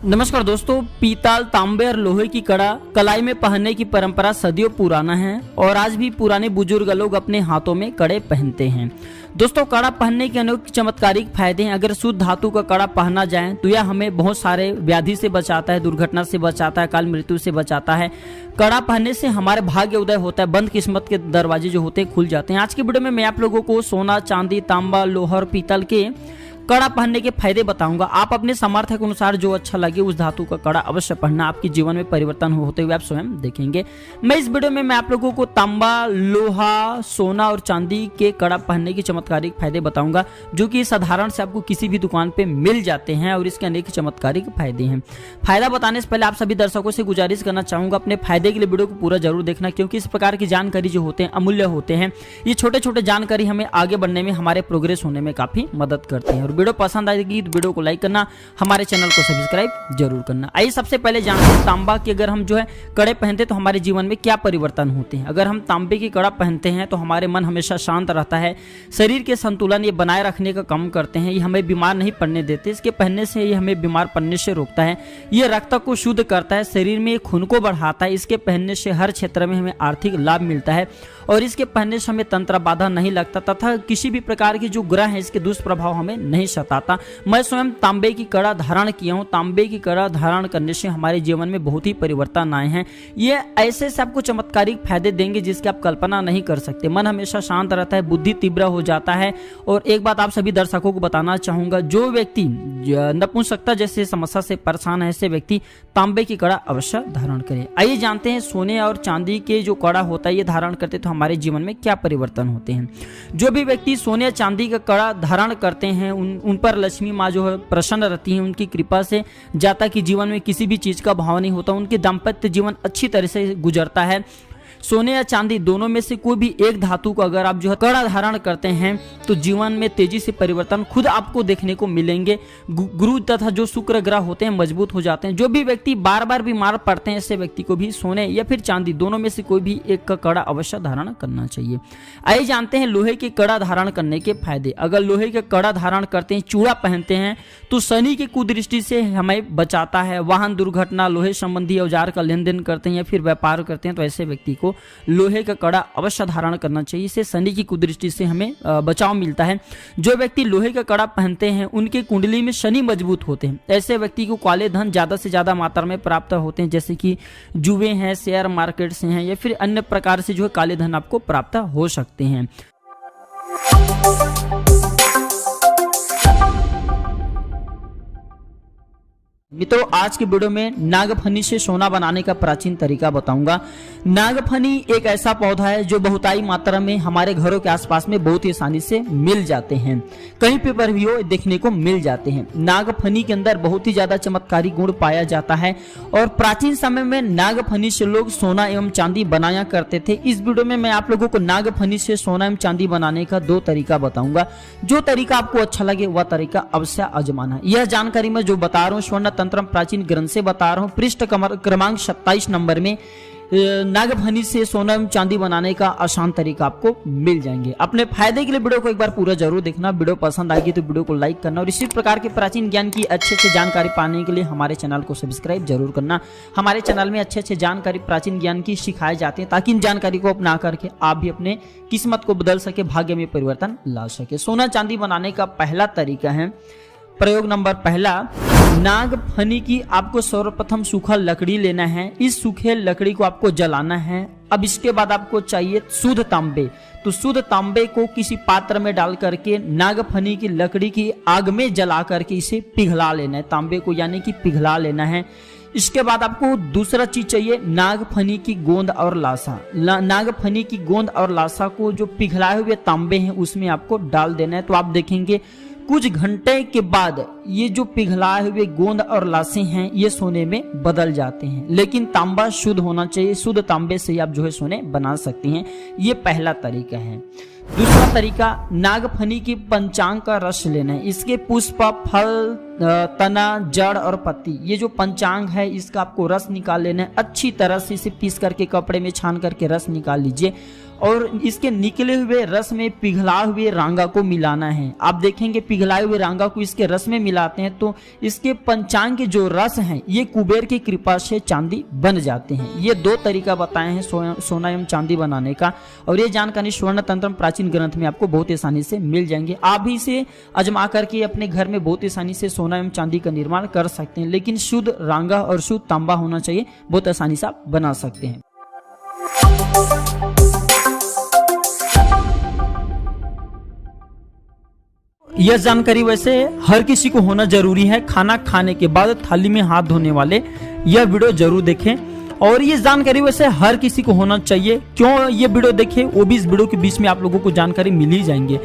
नमस्कार दोस्तों, पीतल, तांबे और लोहे की कड़ा कलाई में पहनने की परंपरा सदियों पुराना है और आज भी पुराने बुजुर्ग लोग अपने हाथों में कड़े पहनते हैं। दोस्तों, कड़ा पहनने के अनेक चमत्कारिक फायदे हैं। अगर शुद्ध धातु का कड़ा पहना जाए तो यह हमें बहुत सारे व्याधि से बचाता है, दुर्घटना से बचाता है, काल मृत्यु से बचाता है। कड़ा पहनने से हमारे भाग्य उदय होता है, बंद किस्मत के दरवाजे जो होते हैं खुल जाते हैं। आज की वीडियो में मैं आप लोगों को सोना, चांदी, तांबा, लोहा और पीतल के कड़ा पहनने के फायदे बताऊंगा। आप अपने सामर्थ्य के अनुसार जो अच्छा लगे उस धातु का कड़ा अवश्य पहनना, आपके जीवन में परिवर्तन होते हुए आप स्वयं देखेंगे। मैं इस वीडियो में आप लोगों को तांबा, लोहा, सोना और चांदी के कड़ा पहनने के चमत्कारिक फायदे बताऊंगा, जो कि साधारण से आपको किसी भी दुकान पे मिल जाते हैं और इसके अनेक चमत्कारिक फायदे हैं। फायदा बताने से पहले आप सभी दर्शकों से गुजारिश करना चाहूंगा, अपने फायदे के लिए वीडियो को पूरा जरूर देखना, क्योंकि इस प्रकार की जानकारी जो होते हैं अमूल्य होते हैं। ये छोटे छोटे जानकारी हमें आगे बढ़ने में, हमारे प्रोग्रेस होने में काफी मदद करते हैं। वीडियो पसंद आएगी तो वीडियो को लाइक करना, हमारे चैनल को सब्सक्राइब जरूर करना। आइए सबसे पहले जानते हैं तांबा की अगर हम जो है कड़े पहनते तो हमारे जीवन में क्या परिवर्तन होते हैं। अगर हम तांबे की कड़ा पहनते हैं तो हमारे मन हमेशा शांत रहता है, शरीर के संतुलन ये बनाए रखने का काम करते हैं, ये हमें बीमार नहीं पड़ने देते। इसके पहनने से ये हमें बीमार पड़ने से रोकता है, ये रक्त को शुद्ध करता है, शरीर में खून को बढ़ाता है। इसके पहनने से हर क्षेत्र में हमें आर्थिक लाभ मिलता है और इसके पहनने से हमें तंत्र बाधा नहीं लगता तथा किसी भी प्रकार के जो ग्रह हैं इसके दुष्प्रभाव हमें नहीं सताता। मैं स्वयं तांबे की कड़ा धारण किया हूं। तांबे की कड़ा धारण करने से हमारे जीवन में बहुत ही परिवर्तन आए हैं। ये ऐसे से आपको चमत्कारिक फायदे देंगे जिसकी आप कल्पना नहीं कर सकते। मन हमेशा शांत रहता है, बुद्धि तीव्र हो जाता है। और एक बात आप सभी दर्शकों को बताना चाहूंगा, जो व्यक्ति नपुंसकता जैसे समस्या से परेशान है ऐसे व्यक्ति तांबे की कड़ा अवश्य धारण करें। आइए जानते हैं सोने और चांदी के जो कड़ा होता है ये धारण करते तो हमारे जीवन में क्या परिवर्तन होते हैं। जो भी व्यक्ति सोने या चांदी का कड़ा धारण करते हैं उन पर लक्ष्मी माँ जो है प्रसन्न रहती है, उनकी कृपा से जाता कि जीवन में किसी भी चीज का भाव नहीं होता, उनके दाम्पत्य जीवन अच्छी तरह से गुजरता है। सोने या चांदी दोनों में से कोई भी एक धातु को अगर आप जो है कड़ा धारण करते हैं तो जीवन में तेजी से परिवर्तन खुद आपको देखने को मिलेंगे। गुरु तथा जो शुक्र ग्रह होते हैं मजबूत हो जाते हैं। जो भी व्यक्ति बार बार बीमार पड़ते हैं ऐसे व्यक्ति को भी सोने या फिर चांदी दोनों में से कोई भी एक का कड़ा अवश्य धारण करना चाहिए। आइए जानते हैं लोहे के कड़ा धारण करने के फायदे। अगर लोहे के कड़ा धारण करते हैं, चूड़ा पहनते हैं तो शनि की कुदृष्टि से हमें बचाता है। वाहन दुर्घटना, लोहे संबंधी औजार का लेन देन करते हैं या फिर व्यापार करते हैं तो ऐसे व्यक्ति को लोहे का कड़ा अवश्य धारण करना चाहिए। इससे शनि की कुदृष्टि से हमें बचाव मिलता है। जो व्यक्ति लोहे का कड़ा पहनते हैं उनके कुंडली में शनि मजबूत होते हैं। ऐसे व्यक्ति को काले धन ज्यादा से ज्यादा मात्रा में प्राप्त होते हैं, जैसे कि जुए हैं, शेयर मार्केट से हैं या फिर अन्य प्रकार से जो है काले धन आपको प्राप्त हो सकते हैं। मित्रों, आज की वीडियो में नागफनी से सोना बनाने का प्राचीन तरीका बताऊंगा। नागफनी एक ऐसा पौधा है जो बहुतायत मात्रा में हमारे घरों के आसपास में बहुत ही आसानी से मिल जाते हैं, कहीं पर भी वो देखने को मिल जाते हैं। नागफनी के अंदर बहुत ही ज्यादा चमत्कारी गुण पाया जाता है और प्राचीन समय में नागफनी से लोग सोना एवं चांदी बनाया करते थे। इस वीडियो में मैं आप लोगों को नागफनी से सोना एवं चांदी बनाने का 2 तरीका बताऊंगा। जो तरीका आपको अच्छा लगे वह तरीका अवश्य आजमाना। यह जानकारी मैं जो बता रहा हूँ स्वर्ण तंत्र प्राचीन ग्रंथ से बता रहा हूं। पृष्ठ क्रमांक 27 नंबर में नागफनी से सोना एवं चांदी बनाने का आसान तरीका आपको मिल जाएंगे। अपने फायदे के लिए वीडियो को एक बार पूरा जरूर देखना। वीडियो पसंद आएगी तो वीडियो को लाइक करना और इसी प्रकार के प्राचीन ज्ञान की अच्छे से जानकारी पाने के लिए हमारे चैनल को सब्सक्राइब जरूर करना। हमारे चैनल में अच्छे जानकारी प्राचीन ज्ञान की सिखाई जाती है ताकि इन जानकारी को अपना करके आप भी अपने किस्मत को बदल सके, भाग्य में परिवर्तन ला सके। सोना चांदी बनाने का पहला तरीका है, प्रयोग नंबर पहला, नागफनी की आपको सर्वप्रथम सूखा लकड़ी लेना है। इस सूखे लकड़ी को आपको जलाना है। अब इसके बाद आपको चाहिए शुद्ध तांबे। तो शुद्ध तांबे को किसी पात्र में डाल करके नागफनी की लकड़ी की आग में जला करके इसे पिघला लेना है, तांबे को यानी कि पिघला लेना है। इसके बाद आपको दूसरा चीज चाहिए, नागफनी की गोंद और लाशा। नागफनी की गोंद और लाशा को जो पिघलाए हुए तांबे हैं उसमें आपको डाल देना है। तो आप देखेंगे कुछ घंटे के बाद ये जो पिघलाए हुए गोंद और लाशें हैं ये सोने में बदल जाते हैं, लेकिन तांबा शुद्ध होना चाहिए। शुद्ध तांबे से आप जो है सोने बना सकती हैं। ये पहला तरीका है। दूसरा तरीका, नागफनी की पंचांग का रस लेना है। इसके पुष्प, फल, तना, जड़ और पत्ती, ये जो पंचांग है इसका आपको रस निकाल लेना है। अच्छी तरह से इसे पीस करके कपड़े में छान करके रस निकाल लीजिए और इसके निकले हुए रस में पिघलाए हुए रांगा को मिलाना है। आप देखेंगे पिघलाए हुए रांगा को इसके रस में मिलाते हैं तो इसके पंचांग के जो रस हैं ये कुबेर की कृपा से चांदी बन जाते हैं। ये 2 तरीका बताए हैं सोना एवं चांदी बनाने का, और ये जानकारी स्वर्ण तंत्र प्राचीन ग्रंथ में आपको बहुत आसानी से मिल जाएंगे। आप भी इसे आजमा करके अपने घर में बहुत आसानी से सोना एवं चांदी का निर्माण कर सकते हैं, लेकिन शुद्ध रांगा और शुद्ध तांबा होना चाहिए, बहुत आसानी से आप बना सकते हैं। यह जानकारी वैसे हर किसी को होना जरूरी है। खाना खाने के बाद थाली में हाथ धोने वाले यह वीडियो जरूर देखें, और ये जानकारी वैसे हर किसी को होना चाहिए। क्यों ये वीडियो देखें, वो भी इस वीडियो के बीच में आप लोगों को जानकारी मिल ही जाएंगे।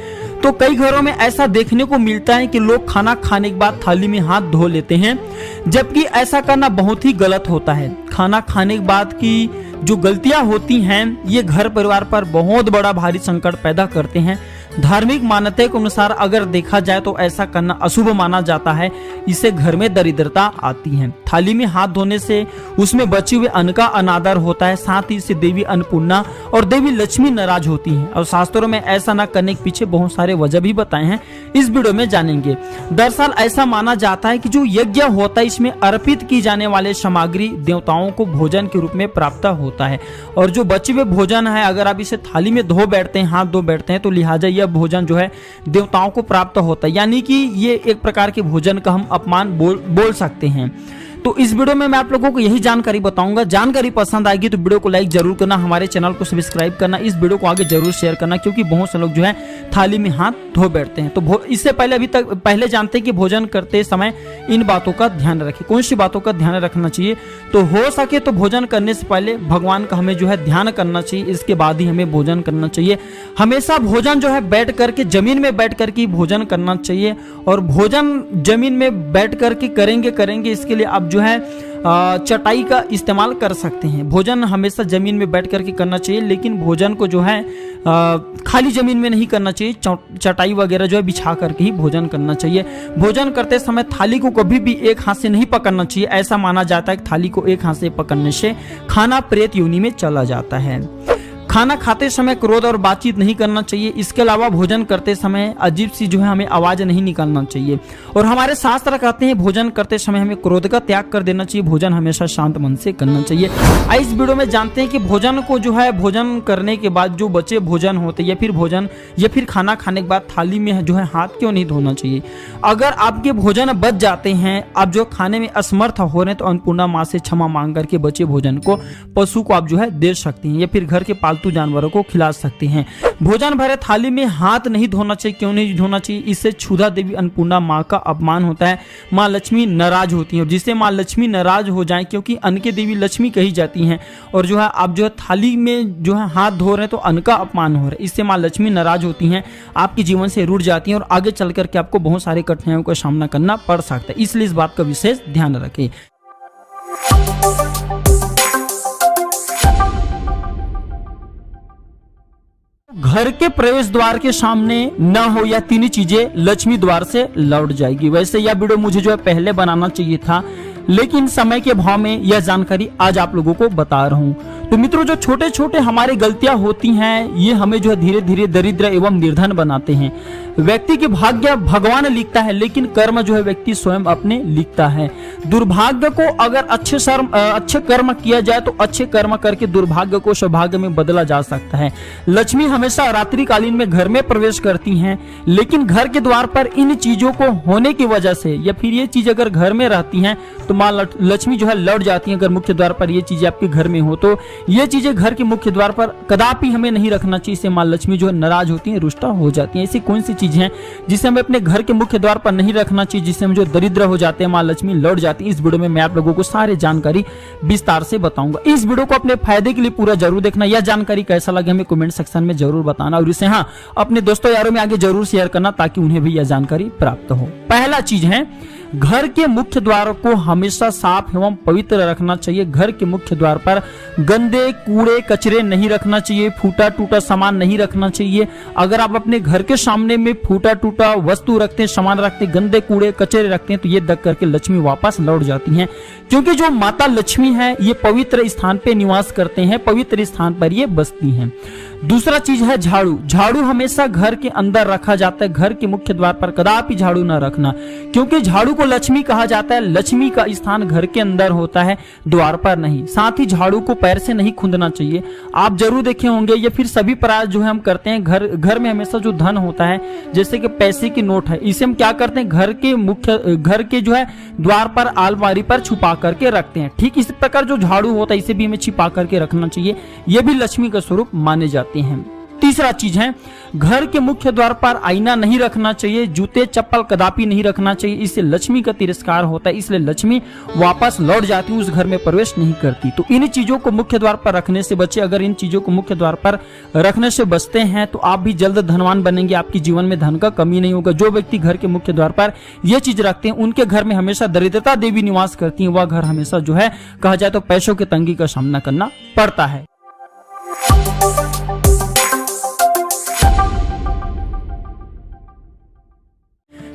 तो कई घरों में ऐसा देखने को मिलता है कि लोग खाना खाने के बाद थाली में हाथ धो लेते हैं, जबकि ऐसा करना बहुत ही गलत होता है। खाना खाने के बाद की जो गलतियां होती हैं ये घर परिवार पर बहुत बड़ा भारी संकट पैदा करते हैं। धार्मिक मान्यता के अनुसार अगर देखा जाए तो ऐसा करना अशुभ माना जाता है, इससे घर में दरिद्रता आती है। थाली में हाथ धोने से उसमें बचे हुए अन्न का अनादर होता है, साथ ही से देवी अन्नपूर्णा और देवी लक्ष्मी नाराज होती हैं, और शास्त्रों में ऐसा न करने के पीछे बहुत सारे वजह भी बताए हैं, इस वीडियो में जानेंगे। दरअसल ऐसा माना जाता है कि जो यज्ञ होता है इसमें अर्पित की जाने वाले सामग्री देवताओं को भोजन के रूप में प्राप्त होता है, और जो बचे हुए भोजन है अगर आप इसे थाली में धो बैठते हैं, हाथ धो बैठते हैं, तो लिहाजा भोजन जो है देवताओं को प्राप्त होता है, यानी कि ये एक प्रकार के भोजन का हम अपमान बोल सकते हैं। तो इस वीडियो में मैं आप लोगों को यही जानकारी बताऊंगा। जानकारी पसंद आएगी तो वीडियो को लाइक जरूर करना, हमारे चैनल को सब्सक्राइब करना, इस वीडियो को आगे जरूर शेयर करना, क्योंकि बहुत से लोग जो है थाली में हाथ धो बैठते हैं। तो इससे पहले जानते हैं कि भोजन करते समय इन बातों का ध्यान रखें। कौन सी बातों का ध्यान रखना चाहिए? तो हो सके तो भोजन करने से पहले भगवान का हमें जो है ध्यान करना चाहिए, इसके बाद ही हमें भोजन करना चाहिए। हमेशा भोजन जो है बैठ करके जमीन में बैठ करके भोजन करना चाहिए, और भोजन जमीन में बैठ करके करेंगे इसके लिए आप जो है चटाई का इस्तेमाल कर सकते हैं। भोजन हमेशा जमीन में बैठ करके करना चाहिए, लेकिन भोजन को जो है खाली जमीन में नहीं करना चाहिए, चटाई वगैरह जो है बिछा करके ही भोजन करना चाहिए। भोजन करते समय थाली को कभी भी एक हाथ से नहीं पकड़ना चाहिए। ऐसा माना जाता है कि थाली को एक हाथ से पकड़ने से खाना प्रेत योनि में चला जाता है। खाना खाते समय क्रोध और बातचीत नहीं करना चाहिए। इसके अलावा भोजन करते समय अजीब सी जो है हमें आवाज नहीं निकालना चाहिए, और हमारे शास्त्र कहते हैं भोजन करते समय हमें क्रोध का त्याग कर देना चाहिए। भोजन हमेशा शांत मन से करना चाहिए। इस वीडियो में जानते हैं कि भोजन को जो है भोजन करने के बाद जो बचे भोजन होते या फिर खाना खाने के बाद थाली में जो है हाथ क्यों नहीं धोना चाहिए। अगर आपके भोजन बच जाते हैं, आप जो खाने में असमर्थ हो रहे हैं, तो अन्नपूर्णा माँ से क्षमा मांग करके बचे भोजन को पशु को आप जो है दे सकते हैं, या फिर घर के पालतू जानवरों को खिला सकते हैं। भोजन भरे थाली में हाथ नहीं धोना चाहिए। क्यों नहीं धोना चाहिए? इससे क्षुधा देवी अन्नपूर्णा माँ का अपमान होता है, माँ लक्ष्मी नाराज होती है, जिससे माँ लक्ष्मी नाराज हो जाए, क्योंकि अन्न की देवी लक्ष्मी कही जाती हैं, और जो है आप जो है थाली में जो है हाथ धो रहे हैं तो अन्न का अपमान हो रहा है। इससे माँ लक्ष्मी नाराज होती हैं, आपके जीवन से रूठ जाती हैं, और आगे चल करके आपको बहुत सारी कठिनाइयों का सामना करना पड़ सकता है। इसलिए इस बात का विशेष ध्यान रखें। घर के प्रवेश द्वार के सामने न हो या 3 चीजें लक्ष्मी द्वार से लौट जाएगी। वैसे यह वीडियो मुझे जो है पहले बनाना चाहिए था, लेकिन समय के भाव में यह जानकारी आज आप लोगों को बता रहा हूँ। तो मित्रों, जो छोटे छोटे हमारी गलतियां होती हैं ये हमें जो है धीरे धीरे दरिद्र एवं निर्धन बनाते हैं। व्यक्ति के भाग्य भगवान लिखता है, लेकिन कर्म जो है व्यक्ति स्वयं अपने लिखता है। दुर्भाग्य को अगर अच्छे कर्म किया जाए तो अच्छे कर्म करके दुर्भाग्य को सौभाग्य में बदला जा सकता है। लक्ष्मी हमेशा रात्रिकालीन में घर में प्रवेश करती हैं, लेकिन घर के द्वार पर इन चीजों को होने की वजह से या फिर ये चीज अगर घर में रहती हैं तो माँ लक्ष्मी जो है लौट जाती हैं। अगर मुख्य द्वार पर ये चीजें आपके घर में हो तो ये चीजें घर के मुख्य द्वार पर कदापि हमें नहीं रखना चाहिए। इससे माँ लक्ष्मी जो है नाराज होती हैं, रुष्टा हो जाती हैं। ऐसी कौन सी चीजें हैं जिसे हमें अपने घर के मुख्य द्वार पर नहीं रखना चाहिए, जिससे हम जो दरिद्र हो जाते हैं, माँ लक्ष्मी लौट जाती है। इस वीडियो में मैं आप लोगों को सारी जानकारी विस्तार से बताऊंगा। इस वीडियो को अपने फायदे के लिए पूरा जरूर देखना। यह जानकारी कैसा लगे हमें कमेंट सेक्शन में जरूर बताना, और इसे अपने दोस्तों यारों में आगे जरूर शेयर करना ताकि उन्हें भी यह जानकारी प्राप्त हो। पहला चीज है घर के मुख्य द्वार को हमेशा साफ एवं पवित्र रखना चाहिए। घर के मुख्य द्वार पर गंदे कूड़े कचरे नहीं रखना चाहिए, फूटा टूटा सामान नहीं रखना चाहिए। अगर आप अपने घर के सामने में फूटा टूटा वस्तु रखते हैं, सामान रखते हैं, गंदे कूड़े कचरे रखते हैं, तो ये देख करके लक्ष्मी वापस लौट जाती हैं, क्योंकि जो माता लक्ष्मी है ये पवित्र स्थान पे निवास करते हैं, पवित्र स्थान पर ये बसती हैं। दूसरा चीज है झाड़ू। झाड़ू हमेशा घर के अंदर रखा जाता है, घर के मुख्य द्वार पर कदापि झाड़ू ना रखना, क्योंकि झाड़ू को लक्ष्मी कहा जाता है। लक्ष्मी का स्थान घर के अंदर होता है, द्वार पर नहीं। साथ ही झाड़ू को पैर से नहीं खूंदना चाहिए। आप जरूर देखे होंगे ये फिर सभी प्रयास जो है हम करते हैं, घर में हमेशा जो धन होता है, जैसे कि पैसे की नोट है, इसे हम क्या करते हैं, घर के जो है द्वार पर अलमारी पर छुपा करके रखते हैं। ठीक इसी प्रकार जो झाड़ू होता है इसे भी हमें छिपा करके रखना चाहिए, ये भी लक्ष्मी का स्वरूप माने जाते हैं। तीसरा चीज है, घर के मुख्य द्वार पर आईना नहीं रखना चाहिए, जूते चप्पल कदापि नहीं रखना चाहिए, इससे लक्ष्मी का तिरस्कार होता है, इसलिए लक्ष्मी वापस लौट जाती, उस घर में प्रवेश नहीं करती। तो इन चीजों को मुख्य द्वार पर रखने से बचे। अगर इन चीजों को मुख्य द्वार पर रखने से बचते हैं तो आप भी जल्द धनवान बनेंगे, आपके जीवन में धन का कमी नहीं होगा। जो व्यक्ति घर के मुख्य द्वार पर यह चीज रखते हैं उनके घर में हमेशा दरिद्रता देवी निवास करती है, वह घर हमेशा जो है कहा जाए तो पैसों की तंगी का सामना करना पड़ता है।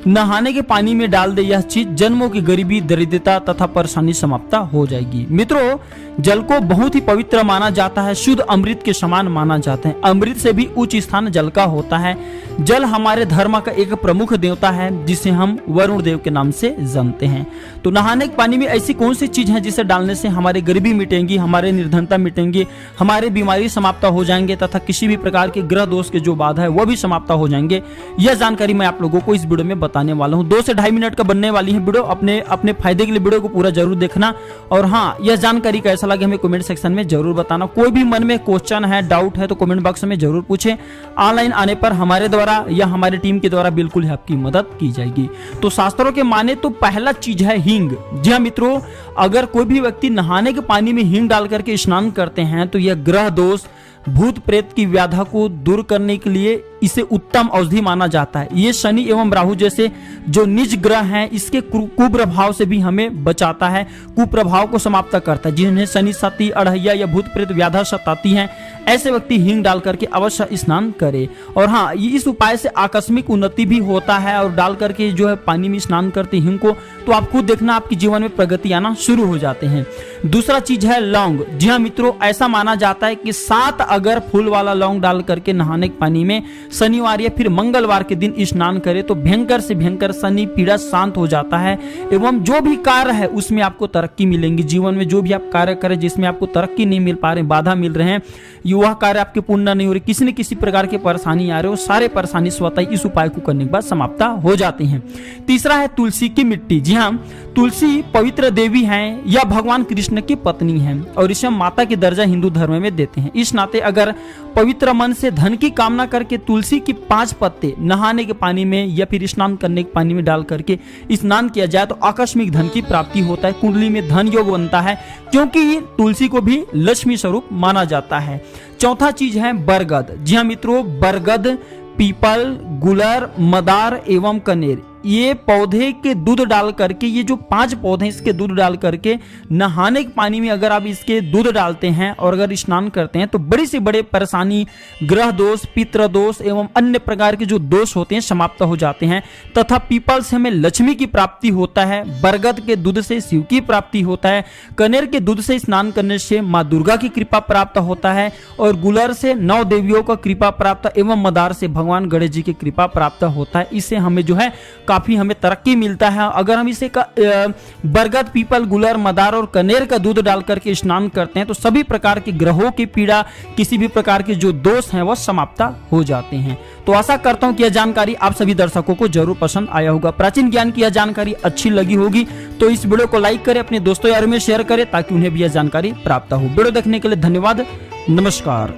नहाने के पानी में डाल दे यह चीज, जन्मों की गरीबी दरिद्रता तथा परेशानी समाप्त हो जाएगी। मित्रों, जल को बहुत ही पवित्र माना जाता है, शुद्ध अमृत के समान माना जाता है। अमृत से भी उच्च स्थान जल का होता है। जल हमारे धर्म का एक प्रमुख देवता है, जिसे हम वरुण देव के नाम से जानते हैं। तो नहाने के पानी में ऐसी कौन सी चीज है जिसे डालने से हमारी गरीबी मिटेंगी, हमारे निर्धनता मिटेंगी, हमारे बीमारी समाप्त हो जाएंगे तथा किसी भी प्रकार के ग्रह दोष के जो बाधा है वो भी समाप्त हो जाएंगे। यह जानकारी मैं आप लोगों को इस वीडियो में बताने वाला हूं। 2 से 2.5 मिनट का बनने वाली है वीडियो। अपने फायदे के लिए वीडियो को पूरा जरूर देखना। और हाँ, यह जानकारी कैसा लगे हमें कमेंट सेक्शन में जरूर बताना। कोई भी मन में क्वेश्चन है, डाउट है तो कमेंट बॉक्स में जरूर पूछें। ऑनलाइन आने पर हमारे द्वारा या हमारी टीम के द्वारा बिल्कुल ही आपकी मदद की जाएगी। तो शास्त्रों के माने तो पहला चीज है हींग। जी हाँ मित्रों, अगर कोई भी व्यक्ति नहाने के पानी में हींग डाल करके स्नान करते हैं तो यह ग्रह दोष, भूत प्रेत की व्याधा को दूर करने के लिए इसे उत्तम औषधि माना जाता है। ये शनि एवं राहु जैसे जो निज ग्रह हैं, इसके कुप्रभाव से भी हमें बचाता है, कुप्रभाव को समाप्त करता है। जिन्हें शनि सती अड़हिया या भूत प्रेत व्याधा सताती हैं, ऐसे व्यक्ति हींग डाल करके अवश्य स्नान करे। और हाँ, इस उपाय से आकस्मिक उन्नति भी होता है। और डाल करके जो है पानी में स्नान करते हींग को, तो आप खुद देखना आपके जीवन में प्रगति आना शुरू हो जाते हैं। दूसरा चीज है लौंग। जी हाँ मित्रों, ऐसा माना जाता है कि 7 अगर फूल वाला लौंग डाल करके नहाने के पानी में शनिवार या फिर मंगलवार के दिन स्नान करे तो भयंकर से भयंकर शनि पीड़ा शांत हो जाता है, एवं जो भी कार्य है उसमें आपको तरक्की मिलेंगी। जीवन में जो भी आप कार्य करें जिसमें आपको तरक्की नहीं मिल पा रहे, बाधा मिल रहे हैं, वह कार्य आपके पूर्ण नहीं हो रहे, किसी न किसी प्रकार की परेशानी आ रहे हो, सारे परेशानी स्वतः इस उपाय को करने के बाद समाप्त हो जाते हैं। तीसरा है तुलसी की मिट्टी। जी हाँ, तुलसी पवित्र देवी हैं या भगवान कृष्ण की पत्नी हैं और इसे माता की दर्जा हिंदू धर्म में देते हैं। इस नाते अगर पवित्र मन से धन की कामना करके तुलसी की 5 पत्ते नहाने के पानी में या फिर स्नान करने के पानी में डाल करके स्नान किया जाए तो आकस्मिक धन की प्राप्ति होता है, कुंडली में धन योग बनता है, क्योंकि तुलसी को भी लक्ष्मी स्वरूप माना जाता है। चौथा चीज है बरगद। जी हाँ मित्रों, बरगद, पीपल, गुलर, मदार एवं कनेर, ये पौधे के दूध डाल करके, ये जो 5 पौधे इसके दूध डाल करके नहाने के पानी में अगर आप इसके दूध डालते हैं और अगर स्नान करते हैं तो बड़ी से बड़े परेशानी, ग्रह दोष, पितृ दोष एवं अन्य प्रकार के जो दोष होते हैं समाप्त हो जाते हैं। तथा पीपल से हमें लक्ष्मी की प्राप्ति होता है, बरगद के दूध से शिव की प्राप्ति होता है, कनेर के दूध से स्नान करने से माँ दुर्गा की कृपा प्राप्त होता है, और गुलर से 9 देवियों का कृपा प्राप्त एवं मदार से भगवान गणेश जी की कृपा प्राप्त होता है। इससे हमें जो है काफी हमें तरक्की मिलता है। अगर हम इसे बरगद, पीपल, गुलर, मदार और कनेर का दूध डाल करके स्नान करते हैं तो सभी प्रकार के ग्रहों की पीड़ा, किसी भी प्रकार के जो दोष हैं वह समाप्त हो जाते हैं। तो आशा करता हूं कि यह जानकारी आप सभी दर्शकों को जरूर पसंद आया होगा। प्राचीन ज्ञान की यह जानकारी अच्छी लगी होगी तो इस वीडियो को लाइक करें, अपने दोस्तों यारों में शेयर करें ताकि उन्हें भी यह जानकारी प्राप्त हो। वीडियो देखने के लिए धन्यवाद। नमस्कार।